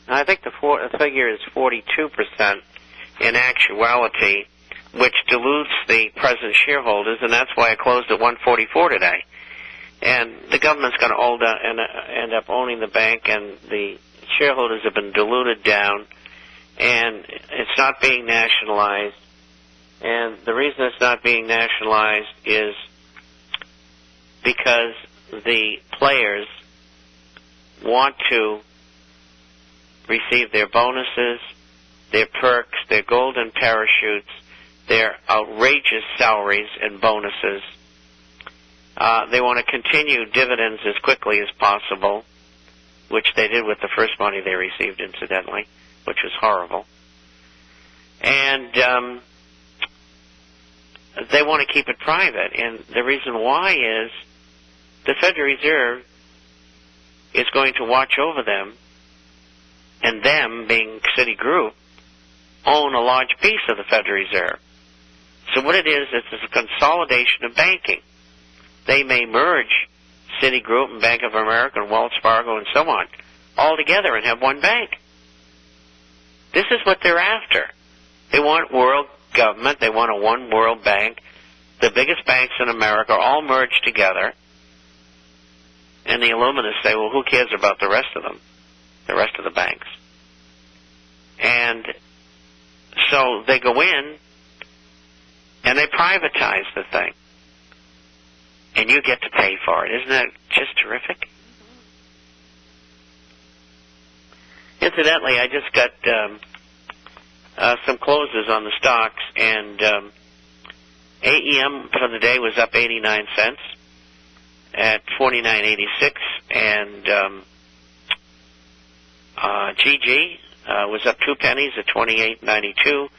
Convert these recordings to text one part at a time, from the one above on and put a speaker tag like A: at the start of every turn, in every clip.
A: I think the figure is 42% in actuality, which dilutes the present shareholders, and that's why it closed at 144 today. And the government's going to end up owning the bank, and the shareholders have been diluted down, and it's not being nationalized. And the reason it's not being nationalized is because the players want to receive their bonuses, their perks, their golden parachutes, their outrageous salaries and bonuses. They want to continue dividends as quickly as possible, which they did with the first money they received, incidentally, which was horrible. And they want to keep it private. And the reason why is the Federal Reserve is going to watch over them, and them, being Citigroup, own a large piece of the Federal Reserve. So what it is, it's a consolidation of banking. They may merge Citigroup and Bank of America and Wells Fargo and so on all together and have one bank. This is what they're after. They want world government. They want a one world bank. The biggest banks in America all merged together. And the Illuminists say, well, who cares about the rest of them, the rest of the banks? And so they go in and they privatize the thing. And you get to pay for it. Isn't that just terrific? Incidentally, I just got some closes on the stocks, and AEM for the day was up 89 cents at 49.86, and GG was up 2 pennies at 28.92,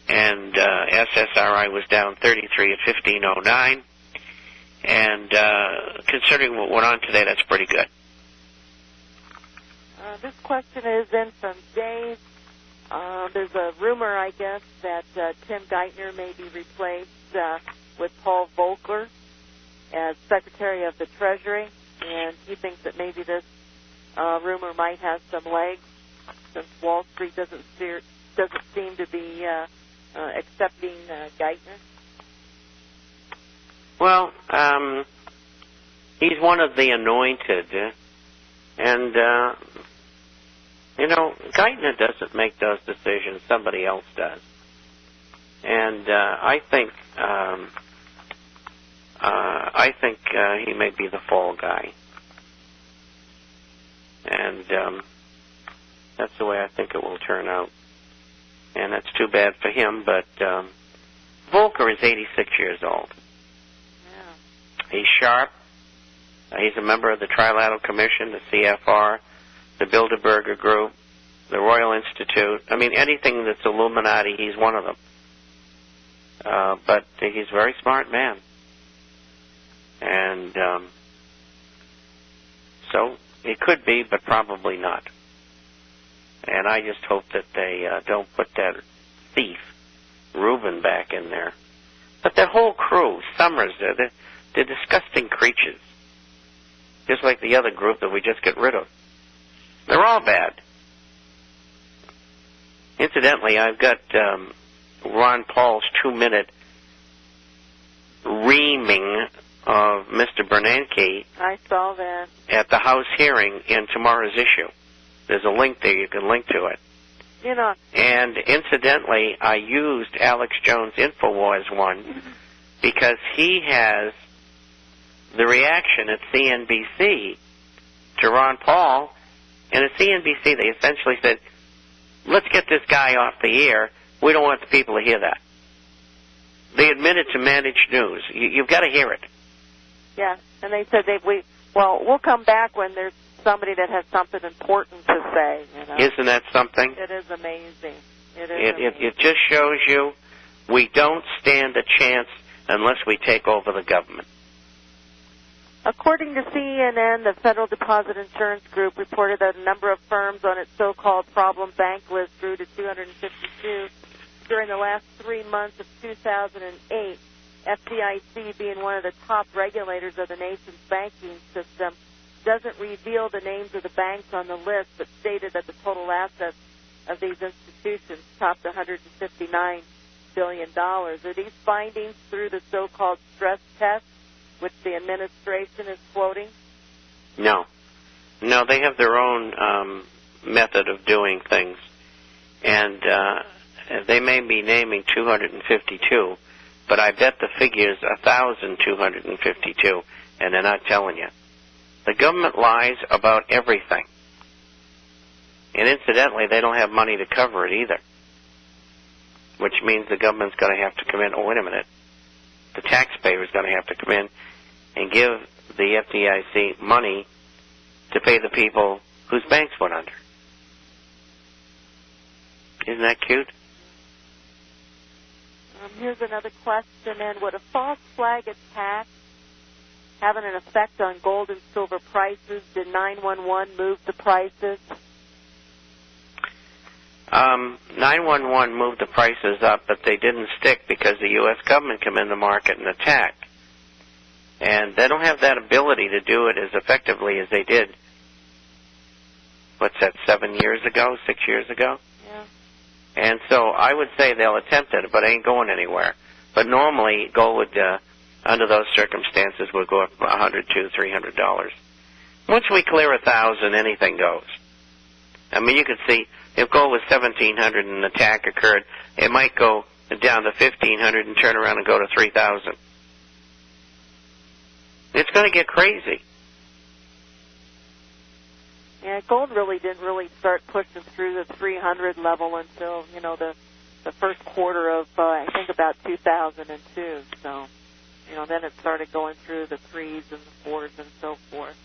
A: and SSRI was down 33 at 15.09. And considering what went on today, that's pretty good.
B: This question is in from Dave. There's a rumor, I guess, that Tim Geithner may be replaced with Paul Volcker as Secretary of the Treasury, and he thinks that maybe this rumor might have some legs, since Wall Street doesn't seem to be accepting Geithner.
A: Well, he's one of the anointed, and, Geithner doesn't make those decisions. Somebody else does. And I think he may be the fall guy. And that's the way I think it will turn out. And that's too bad for him, but Volcker is 86 years old. He's sharp. He's a member of the Trilateral Commission, the CFR, the Bilderberger Group, the Royal Institute. I mean, anything that's Illuminati, he's one of them. But he's a very smart man. And so it could be, but probably not. And I just hope that they don't put that thief, Rubin, back in there. But that whole crew, Summers, they're disgusting creatures. Just like the other group that we just get rid of. They're all bad. Incidentally, I've got Ron Paul's 2-minute reaming of Mr. Bernanke.
B: I saw that.
A: At the House hearing in tomorrow's issue. There's a link there. You can link to it. And incidentally, I used Alex Jones' InfoWars one because he has the reaction at CNBC to Ron Paul, and at CNBC they essentially said, let's get this guy off the air. We don't want the people to hear that. They admitted to managed news. You've got to hear it.
B: Yeah, and they said we'll come back when there's somebody that has something important to say.
A: Isn't that something?
B: It is amazing.
A: It just shows you we don't stand a chance unless we take over the government.
B: According to CNN, the Federal Deposit Insurance Group reported that a number of firms on its so-called problem bank list grew to 252 during the last 3 months of 2008. FDIC, being one of the top regulators of the nation's banking system, doesn't reveal the names of the banks on the list, but stated that the total assets of these institutions topped $159 billion. Are these findings through the so-called stress test, which the administration is quoting?
A: No. No, they have their own method of doing things. And they may be naming 252, but I bet the figure's 1,252, and they're not telling you. The government lies about everything. And incidentally, they don't have money to cover it either, which means the government's going to have to come in. Oh, wait a minute. The taxpayer is going to have to come in and give the FDIC money to pay the people whose banks went under. Isn't that cute?
B: Here's another question. And would a false flag attack having an effect on gold and silver prices? Did 911 move the prices?
A: 911 moved the prices up, but they didn't stick because the U.S. government came in the market and attacked. And they don't have that ability to do it as effectively as they did, what's that, 7 years ago, 6 years ago?
B: Yeah.
A: And so I would say they'll attempt it, but it ain't going anywhere. But normally gold would, under those circumstances, would go up $100 to $300. Once we clear 1,000, anything goes. I mean, you could see if gold was 1,700 and an attack occurred, it might go down to 1,500 and turn around and go to 3,000. It's going to get crazy.
B: Yeah, gold really didn't start pushing through the 300 level until, the first quarter of, I think, about 2002. So, then it started going through the 3s and the 4s and so forth.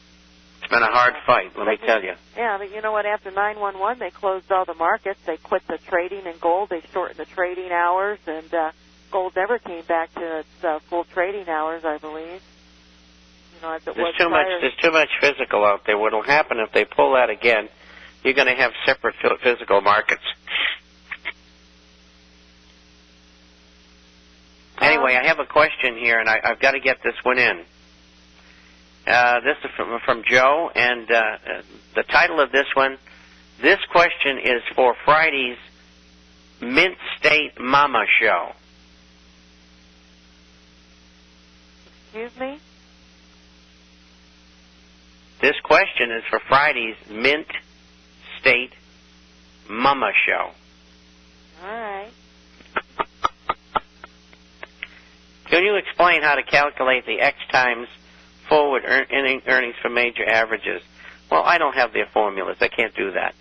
A: It's been a hard fight, let me tell you.
B: Yeah, but you know what? After 911, they closed all the markets. They quit the trading in gold. They shortened the trading hours, and gold never came back to its full trading hours, I believe. As it was prior.
A: There's too much physical out there. What will happen if they pull that again, you're going to have separate physical markets. Anyway, I have a question here, and I've got to get this one in. This is from Joe, and the title of this one, this question is for Friday's Mint State Mama Show.
B: Excuse me?
A: This question is for Friday's Mint State Mama Show.
B: All right.
A: Can you explain how to calculate the X times forward earnings for major averages? Well, I don't have their formulas. I can't do that.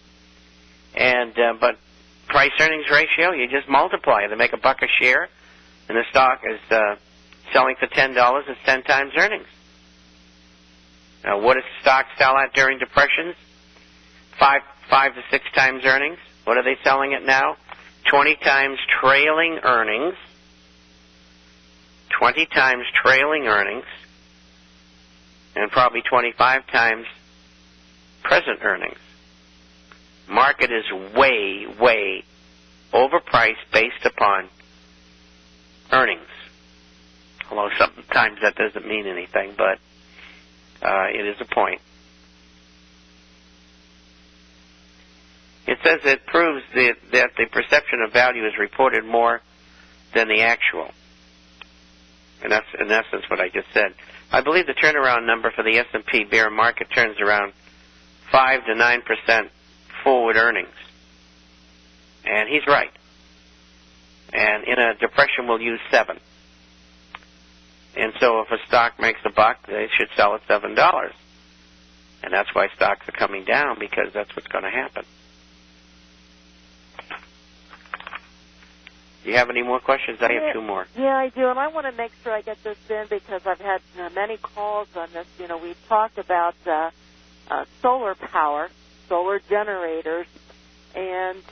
A: And but price earnings ratio, you just multiply. They make $1 a share, and the stock is selling for $10. It's 10 times earnings. Now, what does stock sell at during depressions? 5 to 6 times earnings. What are they selling it now? 20 times trailing earnings. 20 times trailing earnings. And probably 25 times present earnings. Market is way, way overpriced based upon earnings. Although sometimes that doesn't mean anything, but it is a point. It says it proves that the perception of value is reported more than the actual. And that's, in essence, what I just said. I believe the turnaround number for the S&P bear market turns around 5 to 9% forward earnings. And he's right. And in a depression, we'll use 7. And so if a stock makes $1, they should sell at $7. And that's why stocks are coming down, because that's what's going to happen. Do you have any more questions? I have 2 more.
B: Yeah, I do, and I want to make sure I get this in because I've had many calls on this. We've talked about solar power, solar generators, and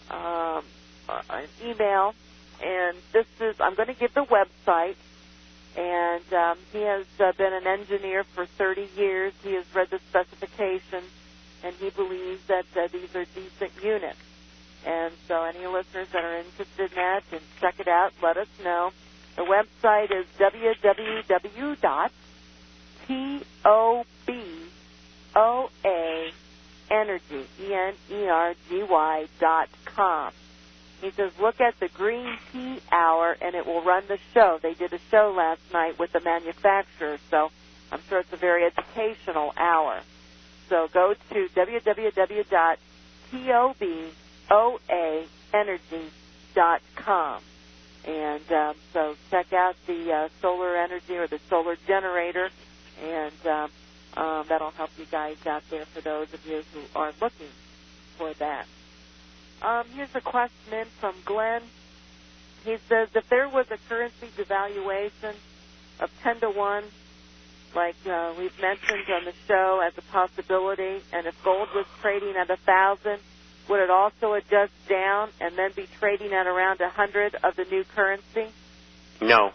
B: an email. And I'm going to give the website. And he has been an engineer for 30 years. He has read the specifications, and he believes that these are decent units. And so any listeners that are interested in that can check it out. Let us know. The website is www.tobcompany.com. Energy, ENERGY.com. He says, look at the Green Tea Hour, and it will run the show. They did a show last night with the manufacturer, so I'm sure it's a very educational hour. So go to www.tobaenergy.com. And so check out the solar energy or the solar generator, and that'll help you guys out there for those of you who are looking for that. Here's a question in from Glenn. He says, if there was a currency devaluation of 10 to 1, like we've mentioned on the show as a possibility, and if gold was trading at 1,000, would it also adjust down and then be trading at around 100 of the new currency?
A: No.